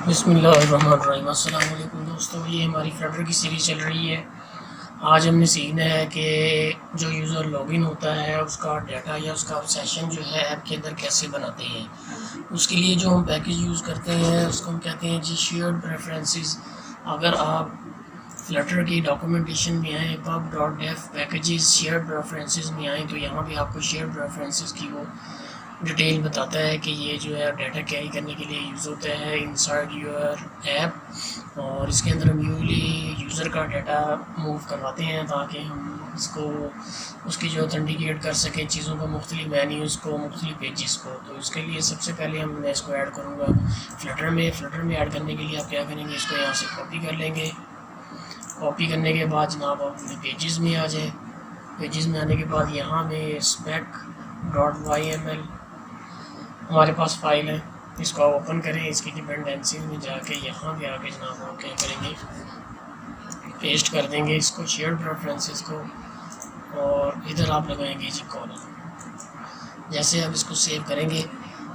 बिस्मिल्लाहिर्रहमानिर्रहीम। अस्सलाम वालेकुम दोस्तों, ये हमारी फ्लटर की सीरीज़ चल रही है। आज हमने सीखना है कि जो यूज़र लॉगिन होता है उसका डाटा या उसका सेशन जो है ऐप के अंदर कैसे बनाते हैं। उसके लिए जो हम पैकेज यूज़ करते हैं उसको हम कहते हैं जी शेयर्ड प्रेफरेंसेस। अगर आप फ्लटर की डॉक्यूमेंटेशन में आए pub.def पैकेजेस शेयर्ड प्रेफरेंसेस में आए तो यहाँ पे आपको शेयर्ड प्रेफरेंसेस की वो डिटेल बताता है कि ये जो है डाटा कैरी करने के लिए यूज़ होता है इनसाइड योर ऐप। और इसके अंदर हम यूज़र का डाटा मूव करवाते हैं ताकि हम इसको उसकी जो ऑथेंटिकेट कर सकें चीज़ों को, मुख्तलिफ मेन्यूज़ को, मुख्तलिफ पेजेस को। तो इसके लिए सबसे पहले मैं इसको ऐड करूँगा फ्लटर में ऐड करने के लिए आप क्या करेंगे, इसको यहाँ से कॉपी कर लेंगे। कॉपी करने के बाद जनाब आप अपने पेजेस में आ जाए। पेजेस में आने के बाद यहाँ में spec.yml हमारे पास फाइल है, इसको आप ओपन करें। इसकी डिपेंडेंसी में जाके यहाँ पे आके जनाब आप क्या करेंगे, पेस्ट कर देंगे इसको शेयर्ड प्रेफरेंसेस को, और इधर आप लगाएंगे जी कॉलम। जैसे आप इसको सेव करेंगे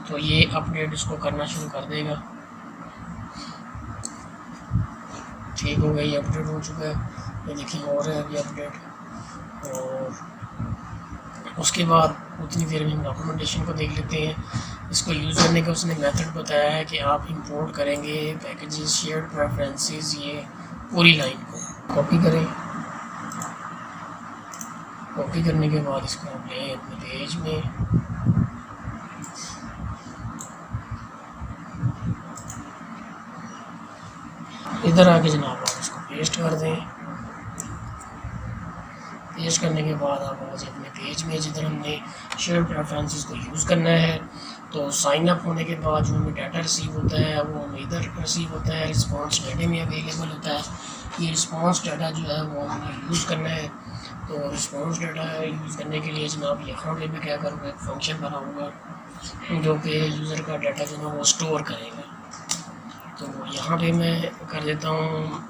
तो ये अपडेट इसको करना शुरू कर देगा। ठीक हो गया, ये अपडेट हो चुका है, ये देखिए हो रहा है अभी अपडेट। और उसके बाद उतनी देर में हम डॉक्यूमेंटेशन को देख लेते हैं। इसको यूज़ करने का उसने मेथड बताया है कि आप इंपोर्ट करेंगे पैकेजेस शेयर्ड प्रेफरेंसेस, ये पूरी लाइन को कॉपी करें। कॉपी करने के बाद इसको आप लें अपने पेज में, इधर आके जनाब आप इसको पेस्ट कर दें। पेस्ट करने के बाद आप आज अपने पेज में जिधर हमने शेयर प्रेफरेंसेस को यूज़ करना है, तो साइन अप होने के बाद जो हमें डाटा रिसीव होता है वो हमें इधर रिसीव होता है, रिस्पॉन्स डाटा में अवेलेबल होता है। ये रिस्पॉन्स डाटा जो है वो हमें यूज़ करना है। तो रिस्पॉन्स डाटा यूज़ करने के लिए जनाब यहाँ पे मैं क्या करूँगा, एक फंक्शन बनाऊँगा जो कि यूज़र का डाटा जो है वो स्टोर करेगा। तो यहाँ पे मैं कर देता हूँ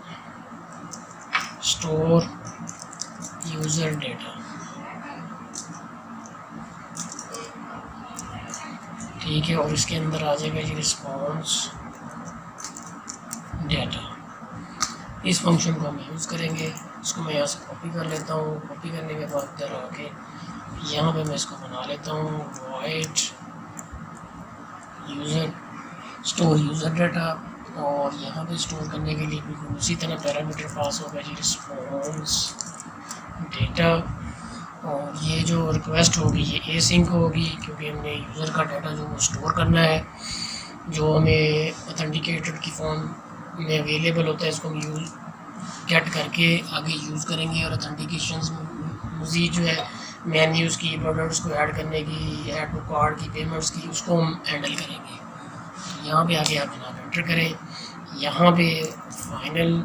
स्टोर यूज़र डेटा। ठीक है, और इसके अंदर आ जाएगा जी रिस्पॉन्स डाटा। इस फंक्शन को हम यूज़ करेंगे। इसको मैं यहाँ से कॉपी कर लेता हूँ। कॉपी करने के बाद इधर आके यहाँ पे मैं इसको बना लेता हूँ void user store user data. और यहाँ पे स्टोर करने के लिए बिल्कुल उसी तरह पैरामीटर पास होगा जी रिस्पॉन्स डेटा। और ये जो रिक्वेस्ट होगी ये एसिंक होगी, क्योंकि हमने यूज़र का डाटा जो वो स्टोर करना है, जो हमें ऑथेंटिकेटेड की फॉर्म में अवेलेबल होता है इसको हम यूज़ गेट करके आगे यूज़ करेंगे। और ऑथेंटिकेशन मज़ीद जो है मेन्यूज़ की, प्रोडक्ट्स को ऐड करने की, ऐड टू कार्ड की, पेमेंट्स की, उसको हम हैंडल करेंगे। यहाँ पे आके आप जनाब एंटर करें। यहाँ पे फाइनल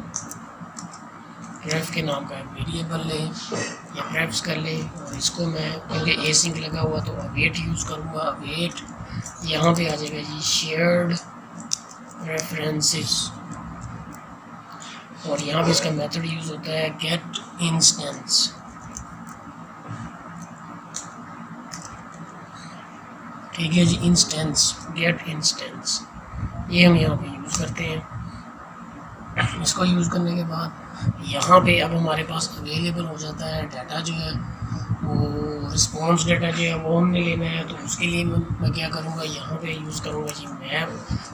रेफ के नाम का वेरिएबल लें या रेफ्स कर लें, और इसको मैं क्योंकि एसिंक लगा हुआ तो अवेट यूज़ करूँगा। अवेट यहाँ पे आ जाएगा जी शेयर्ड रेफरेंसेस, और यहाँ पे इसका मेथड यूज़ होता है गेट इंस्टेंस। ठीक है जी, इंस्टेंस, गेट इंस्टेंस, ये हम यहाँ पे यूज़ करते हैं। इसको यूज़ करने के बाद यहाँ पे अब हमारे पास अवेलेबल हो जाता है डाटा जो है वो रिस्पॉन्स डाटा जो है वो हमने लेना है। तो उसके लिए मैं क्या करूँगा, यहाँ पे यूज़ करूँगा जी मैप,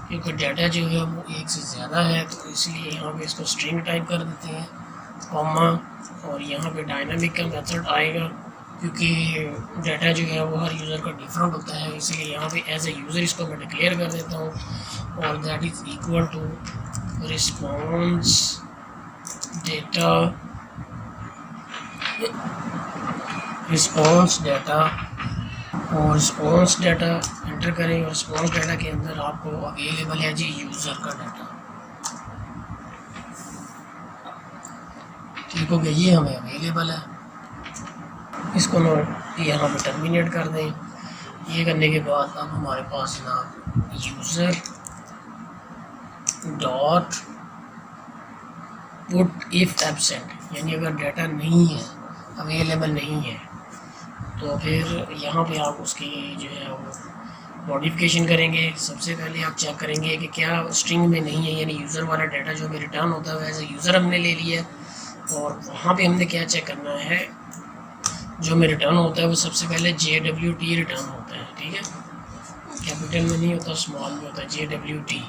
क्योंकि डाटा जो है वो एक से ज़्यादा है तो इसलिए यहाँ पे इसको स्ट्रिंग टाइप कर देते हैं, कॉमा, और यहाँ पे डायनामिक का मेथड आएगा क्योंकि डाटा जो है वो हर यूज़र का डिफरेंट होता है, इसलिए यहाँ पे एज ए यूज़र इसको मैं डिक्लेयर कर देता हूँ, और that is equal to response data, response data. और रिस्पॉन्स डाटा एंटर करें, और रिस्पॉन्स डाटा के अंदर आपको अवेलेबल है जी यूज़र का डाटा। ठीक हो गया, ये हमें अवेलेबल है। इसको मैं यहाँ पे टर्मिनेट कर दें। ये करने के बाद अब हमारे पास जनाब user dot put if absent, यानी अगर डाटा नहीं है, अवेलेबल नहीं है, तो फिर यहाँ पे आप उसकी जो है वो मॉडिफिकेशन करेंगे। सबसे पहले आप चेक करेंगे कि क्या स्ट्रिंग में नहीं है, यानी यूज़र वाला डाटा जो हमें रिटर्न होता है एज ए यूज़र हमने ले लिया है, और वहाँ पे हमने क्या चेक करना है, जो हमें रिटर्न होता है वो सबसे पहले JWT रिटर्न होता है। ठीक है, कैपिटल में नहीं होता, स्मॉल में होता है JWT।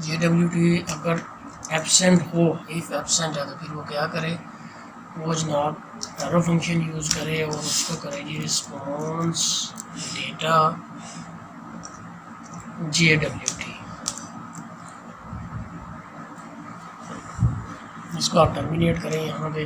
JWT अगर एब्सेंट हो, इफ़ एब्सेंट है तो फिर वो क्या करे, वो जनाब एरो फंक्शन यूज़ करे और उसको करे जी रिस्पॉन्स डेटा JWT। इसको आप टर्मिनेट करें यहाँ पे।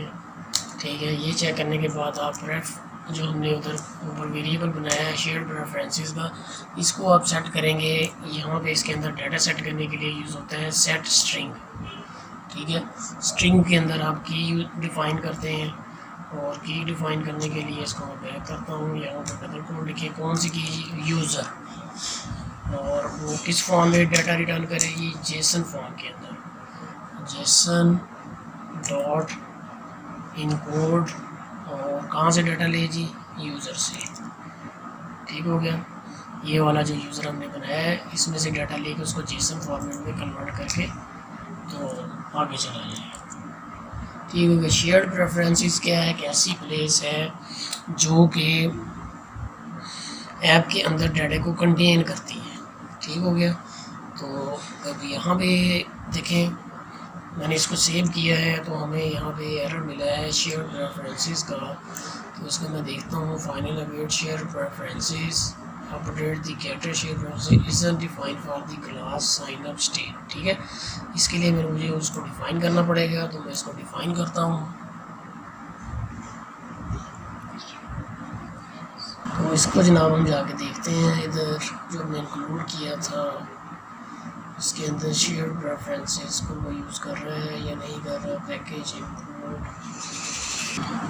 ठीक है, ये चेक करने के बाद आप रेफ जो हमने उधर ऊपर वेरिएबल बनाया है शेयर्ड प्रेफरेंसेस का, इसको आप सेट करेंगे। यहाँ पे इसके अंदर डाटा सेट करने के लिए यूज़ होता है सेट स्ट्रिंग। ठीक है, स्ट्रिंग के अंदर आप की डिफ़ाइन करते हैं, और की डिफ़ाइन करने के लिए इसको मैं बैक करता हूँ। यहाँ पर डबल कोड लिखिए, कौन सी की, यूज़र, और वो किस फॉर्म में डाटा रिटर्न करेगी, जेसन फॉर्म के अंदर, जेसन डॉट इनकोड, और कहाँ से डाटा ले जी, यूज़र से। ठीक हो गया, ये वाला जो यूज़र हमने बनाया है इसमें से डाटा लेके उसको जेसन फॉर्मेट में कन्वर्ट करके तो आगे चला जाएगा। ठीक हो गया। शेयर्ड प्रेफरेंसेस क्या है, एक ऐसी प्लेस है जो कि ऐप के अंदर डाटा को कंटेन करती है। ठीक हो गया, तो अब यहाँ पे देखें, मैंने इसको सेव किया है तो हमें यहाँ पे एरर मिला है शेयर प्रेफरेंसेस का। तो इसको मैं देखता हूँ, final await share preferences update the getter share preferences is defined for the class sign up state. ठीक है, इसके लिए मुझे उसको डिफ़ाइन करना पड़ेगा, तो मैं इसको डिफ़ाइन करता हूँ। तो इसको जनाब हम जाके देखते हैं, इधर जो हमने इंक्लूड किया था इसके अंदर शेयर प्रेफरेंसेस को वो यूज़ कर रहा है या नहीं कर रहा। पैकेज इंक्लूड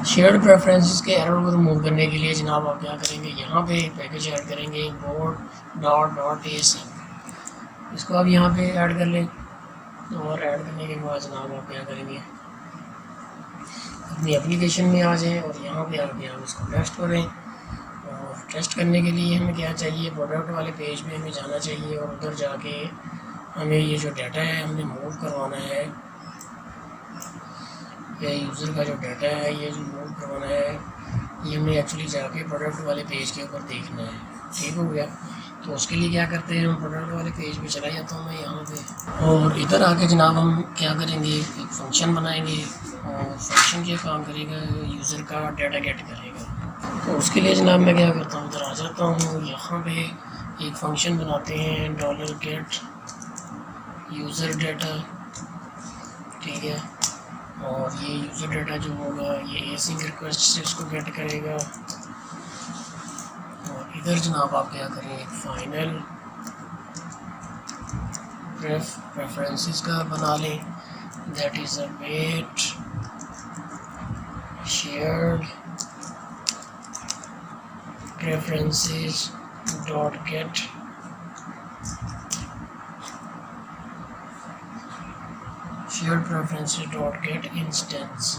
शेयर प्रेफरेंसेस के एरर को रिमूव करने के लिए जनाब आप क्या करेंगे, यहाँ पे पैकेज ऐड करेंगे इंपोर्ट डॉट asm। इसको आप यहाँ पे ऐड कर लें, और ऐड करने के बाद जनाब आप क्या करेंगे, अपनी एप्लीकेशन में आ जाएं और यहाँ पे आके आप इसको टेस्ट करें। और टेस्ट करने के लिए हमें क्या चाहिए, प्रोडक्ट वाले पेज में हमें जाना चाहिए, और उधर जाके हमें ये जो डाटा है हमने मूव करवाना है, या यूज़र का जो डाटा है ये जो मूव करवाना है, ये हमें एक्चुअली जाके प्रोडक्ट वाले पेज के ऊपर देखना है। ठीक हो गया, तो उसके लिए क्या करते हैं, हम प्रोडक्ट वाले पेज पे चला जाता हूँ मैं यहाँ पे, और इधर आके जनाब हम क्या करेंगे, एक फंक्शन बनाएंगे, और फंक्शन क्या काम करेगा, यूज़र का डाटा गेट करेगा। तो उसके लिए जनाब मैं क्या करता हूँ, इधर आ जाता हूँ, यहाँ पे एक फंक्शन बनाते हैं $get यूज़र डाटा। ठीक है, और ये यूज़र डाटा जो होगा ये एसिंक रिक्वेस्ट से उसको गेट करेगा। और इधर जनाब आप क्या करें, एक फाइनल प्रेफरेंसेस का बना लें, that is await shared preferences dot get shared preferences dot get instance।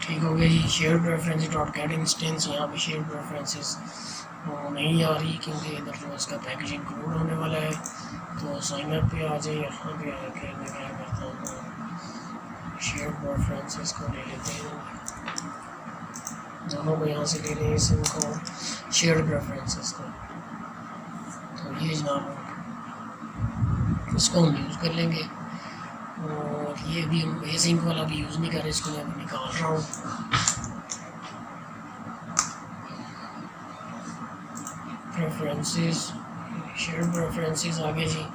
ठीक हो गया जी, share preferences dot get instance. यहाँ पे शेयर प्रेफरेंसेस नहीं आ रही क्योंकि इधर जो इसका पैकेज इंक्लूड होने वाला है। तो साइन अप पे आ जाए, यहाँ पे आके मैं क्या करता हूँ, शेयर प्रेफरेंसेस को ले लेते हैं, दोनों को यहाँ से ले लें, इनको शेयर प्रेफरेंसेस को। तो ये जनाब इसको हम यूज़ कर लेंगे, और ये भी हम एसिंक वाला भी यूज़ नहीं कर रहे, इसको मैं अभी निकाल रहा हूँ। प्रेफरेंसेस शेयर प्रेफरेंसेस आगे जी।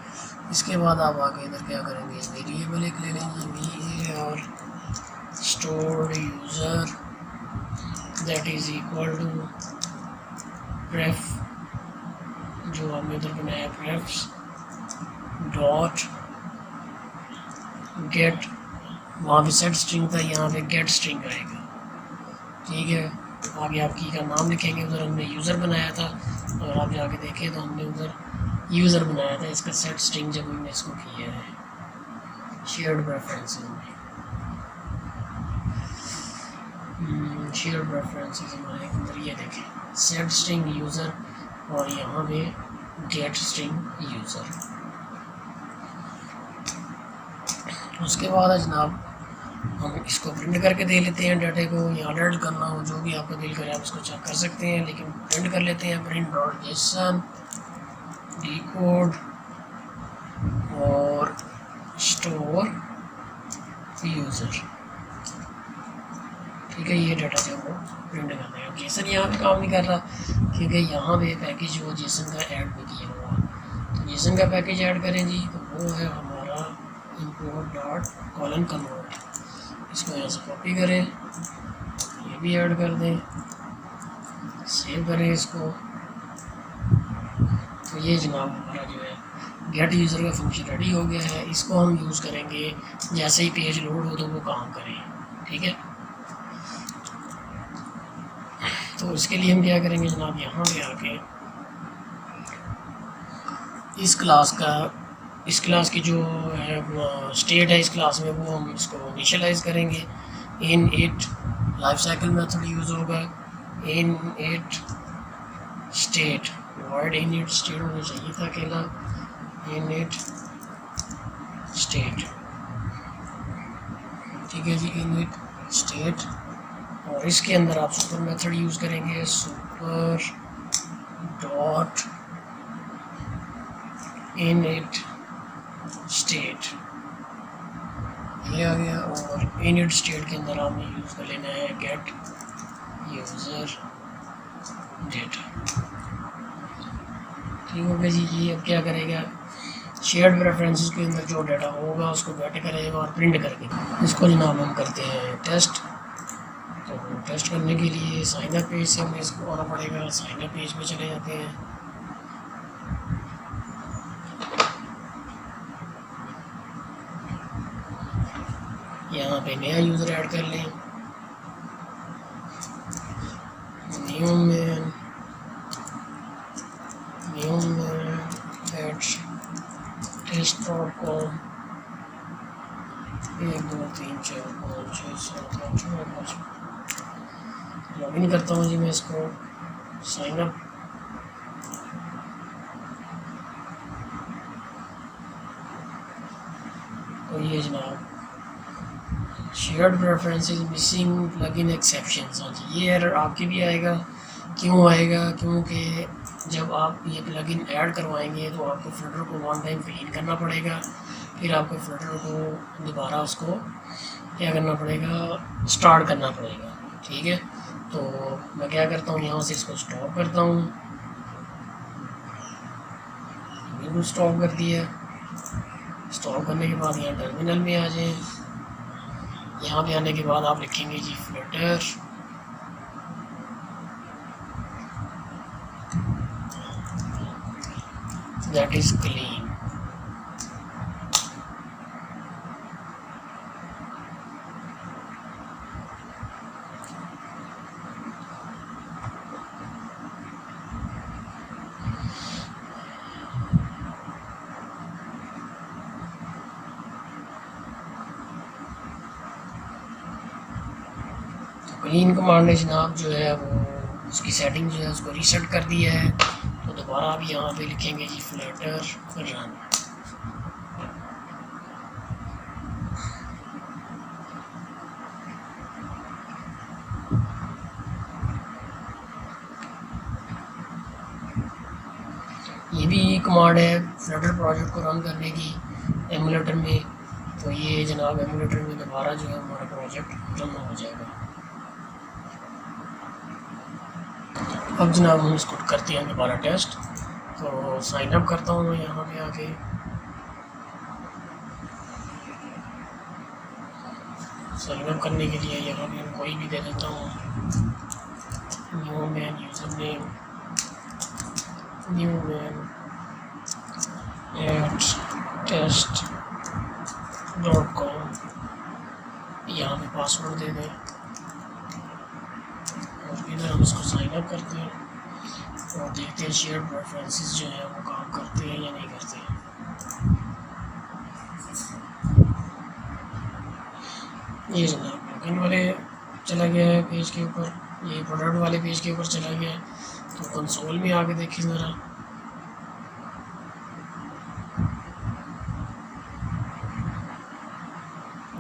इसके बाद आप आगे इधर क्या करेंगे, वेरिएबल एक ले लेंगे, वी और stored user that is equal to pref, जो हमने इधर बनाया प्रेफ्स डॉट गेट, वहाँ पे सेट स्ट्रिंग था, यहाँ पे गेट स्ट्रिंग आएगा। ठीक है, आगे आप की का नाम लिखेंगे, उधर हमने यूज़र बनाया था, और आप जाके देखें तो हमने उधर यूज़र बनाया था इसका सेट स्ट्रिंग जब हमने इसको किया है शेयर्ड प्रेफरेंसेस में। शेयर्ड प्रेफरेंसेस हमारे अंदर ये देखें सेट स्ट्रिंग यूज़र और यहाँ पे गेट स्ट्रिंग यूज़र। उसके बाद जनाब हम इसको प्रिंट करके दे लेते हैं डाटे को, या अलर्ट करना हो जो भी आपका दिल करे आप इसको चेक कर सकते हैं, लेकिन प्रिंट कर लेते हैं प्रिंट डॉट जेसन डिकोड और स्टोर यूज़र। ठीक है, ये डाटा जो वो प्रिंट करते हैं। जेसन यहाँ पे काम नहीं कर रहा क्योंकि यहाँ पे पैकेज वो जेसन का ऐड भी किया हुआ, तो जेसन का पैकेज ऐड करें जी, तो वो है हमारा import डॉट कॉलन कन्वर्ट। इसको यहाँ से कॉपी करें, ये भी ऐड कर दें, सेव करें इसको। तो ये जनाब हमारा जो है गेट यूज़र का फंक्शन रेडी हो गया है। इसको हम यूज़ करेंगे जैसे ही पेज लोड हो तो वो काम करें। ठीक है, तो इसके लिए हम क्या करेंगे जनाब, यहाँ पे आके इस क्लास की जो है स्टेट है इस क्लास में वो हम इसको इनिशियलाइज करेंगे। Init life cycle method use होगा, init state word init state होना चाहिए था अकेला, इन इट स्टेट। ठीक है जी, इन इट स्टेट। और इसके अंदर आप सुपर मेथड यूज़ करेंगे, super dot in it state, ये आ गया। और इन इट स्टेट के अंदर आपने यूज़ कर लेना है गेट यूज़र डेटा। ठीक हो गया जी। ये अब क्या करेगा, शेयर्ड प्रेफरेंसेस के अंदर जो डाटा होगा उसको गेट करेगा और प्रिंट करके इसको जनाब हम करते हैं टेस्ट। तो टेस्ट करने के लिए साइन अप पेज से हमें इसको आना पड़ेगा। साइन अप पेज पे चले जाते हैं, यहाँ पे नया यूज़र ऐड कर लें, न्यू मैन एट टेस्ट.com 1 2 3 4 5 6 7 8 9 लॉगिन करता हूँ जी मैं इसको। साइन अप, तो ये जनाब shared preferences missing plugin exceptions. हाँ जी, ये एरर आपके भी आएगा। क्यों आएगा, क्योंकि जब आप ये प्लगइन ऐड करवाएंगे तो आपको फ्लटर को वन टाइम क्लीन करना पड़ेगा, फिर आपको फ्लटर को दोबारा उसको क्या करना पड़ेगा, स्टार्ट करना पड़ेगा। ठीक है, तो मैं क्या करता हूँ, यहाँ से इसको स्टॉप करता हूँ, बिल्कुल स्टॉप कर दिया। स्टॉप करने के बाद यहाँ टर्मिनल में आ जाएं। यहाँ पे आने के बाद आप लिखेंगे जी flutter that is clean. Clean command ने जनाब जो है वो उसकी सेटिंग जो है उसको रीसेट कर दिया है। तो दोबारा आप यहाँ पे लिखेंगे जी फ्लटर रन। ये भी कमांड है फ्लटर प्रोजेक्ट को रन करने की एमुलेटर में। तो ये जनाब एमुलेटर में दोबारा जो है हमारा प्रोजेक्ट रन हो जाएगा। अब जनाब हम इसको करते हैं दोबारा टेस्ट। तो साइन अप करता हूँ मैं यहाँ पे आके, साइन अप करने के लिए यहाँ पे कोई भी दे देता हूँ, new man user name, new man at test dot com, यहाँ पे पासवर्ड दे दें और इधर हम इसको साइन अप करते हैं। और देखते हैं शेयर प्रेफरेंसेस जो है वो काम करते हैं या नहीं करते हैं। ये जनाब लॉगिन वाले चला गया है पेज के ऊपर, ये प्रोडक्ट वाले पेज के ऊपर चला गया है। तो कंसोल में आके देखें ज़रा,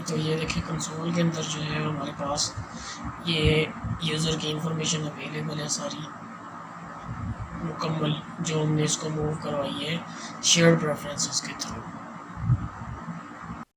तो ये देखिए कंसोल के अंदर जो है हमारे पास ये यूज़र की इंफॉर्मेशन अवेलेबल है सारी मुकम्मल, जो हमने इसको मूव करवाई है शेयर प्रेफरेंसेस के थ्रू।